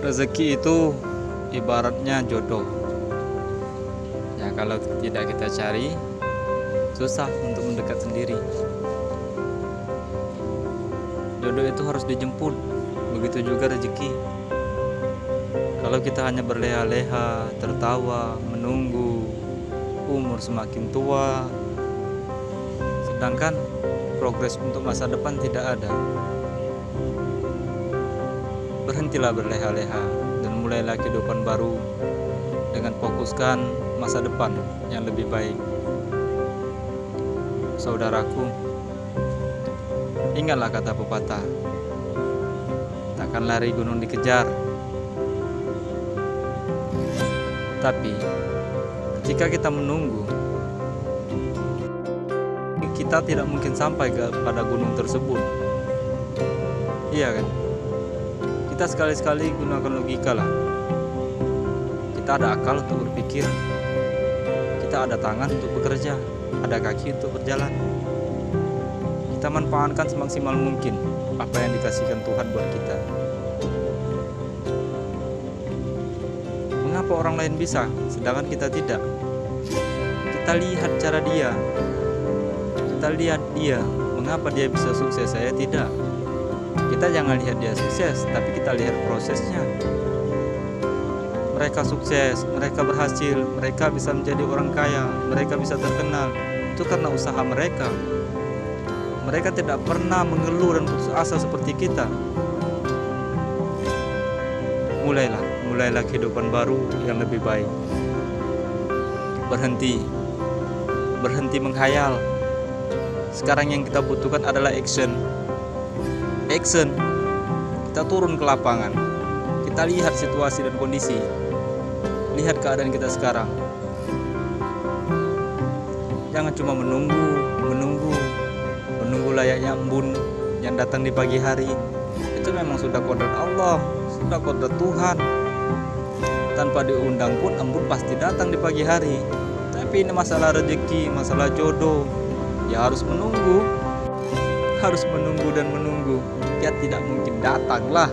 Rezeki itu ibaratnya jodoh. Ya kalau tidak kita cari, susah untuk mendekat sendiri. Jodoh itu harus dijemput, begitu juga rezeki. Kalau kita hanya berleha-leha, tertawa, menunggu umur semakin tua, sedangkan progres untuk masa depan tidak ada, berhentilah berleha-leha dan mulailah kehidupan baru dengan fokuskan masa depan yang lebih baik. Saudaraku, ingatlah kata pepatah, takkan lari gunung dikejar. Tapi ketika kita menunggu, kita tidak mungkin sampai pada gunung tersebut. Iya kan? Kita sekali-sekali gunakan logika lah. Kita ada akal untuk berpikir, kita ada tangan untuk bekerja, ada kaki untuk berjalan. Kita manfaatkan semaksimal mungkin apa yang dikasihkan Tuhan buat kita. Mengapa orang lain bisa, sedangkan kita tidak? Kita lihat cara dia, kita lihat dia, mengapa dia bisa sukses, saya tidak. Kita jangan lihat dia sukses, tapi kita lihat prosesnya. Mereka sukses, mereka berhasil, mereka bisa menjadi orang kaya, mereka bisa terkenal. Itu karena usaha mereka. Mereka tidak pernah mengeluh dan putus asa seperti kita. Mulailah kehidupan baru yang lebih baik. Berhenti menghayal. Sekarang yang kita butuhkan adalah action. Kita turun ke lapangan, kita lihat situasi dan kondisi, lihat keadaan kita sekarang. Jangan cuma menunggu layaknya embun yang datang di pagi hari. Itu memang sudah kodrat Allah, sudah kodrat Tuhan. Tanpa diundang pun embun pasti datang di pagi hari. Tapi ini masalah rezeki, masalah jodoh, ya harus menunggu dan menunggu. Ya tidak mungkin datanglah.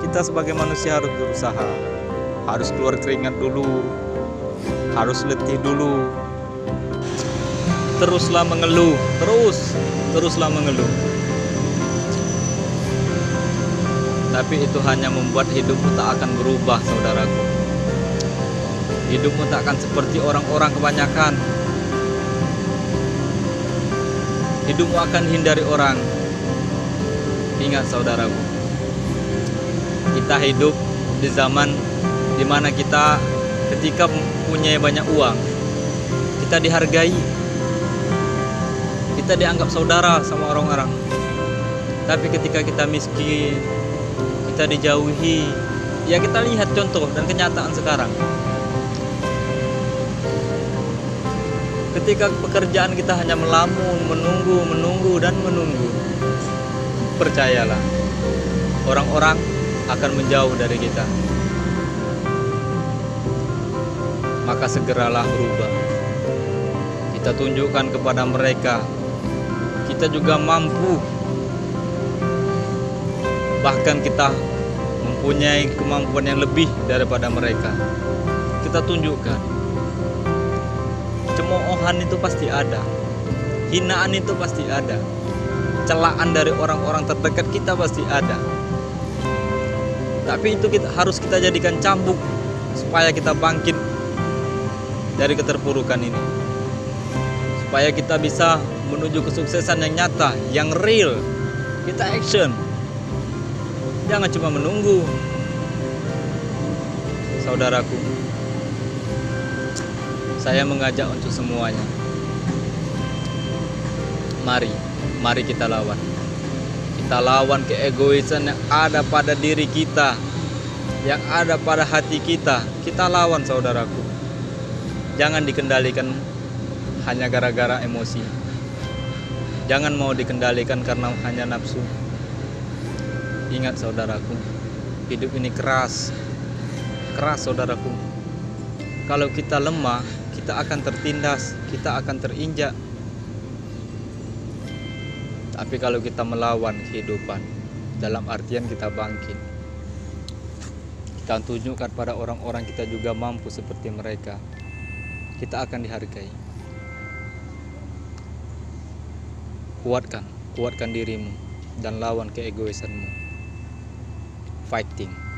Kita sebagai manusia harus berusaha, harus keluar keringat dulu, harus letih dulu. Teruslah mengeluh, teruslah mengeluh. Tapi itu hanya membuat hidupmu tak akan berubah, saudaraku. Hidupmu tak akan seperti orang-orang kebanyakan. Hidupmu akan hindari orang. Ingat saudaraku, kita hidup di zaman dimana kita ketika mempunyai banyak uang, kita dihargai, kita dianggap saudara sama orang-orang. Tapi ketika kita miskin, kita dijauhi. Ya kita lihat contoh dan kenyataan sekarang. Ketika pekerjaan kita hanya melamun, menunggu, percayalah, orang-orang akan menjauh dari kita. Maka segeralah berubah. Kita tunjukkan kepada mereka, kita juga mampu. Bahkan kita mempunyai kemampuan yang lebih daripada mereka. Kita tunjukkan. Cemoohan itu pasti ada, hinaan itu pasti ada, celaan dari orang-orang terdekat kita pasti ada. Tapi itu harus kita jadikan cambuk supaya kita bangkit dari keterpurukan ini, supaya kita bisa menuju kesuksesan yang nyata, yang real. Kita action, jangan cuma menunggu. Saudaraku, saya mengajak untuk semuanya. Mari kita lawan. Kita lawan keegoisan yang ada pada diri kita, yang ada pada hati kita. Kita lawan, saudaraku. Jangan dikendalikan hanya gara-gara emosi. Jangan mau dikendalikan karena hanya nafsu. Ingat saudaraku, hidup ini keras saudaraku. Kalau kita lemah, kita akan tertindas, kita akan terinjak. Tapi kalau kita melawan kehidupan, dalam artian kita bangkit. Kita tunjukkan pada orang-orang kita juga mampu seperti mereka. Kita akan dihargai. Kuatkan dirimu dan lawan keegoisanmu. Fighting.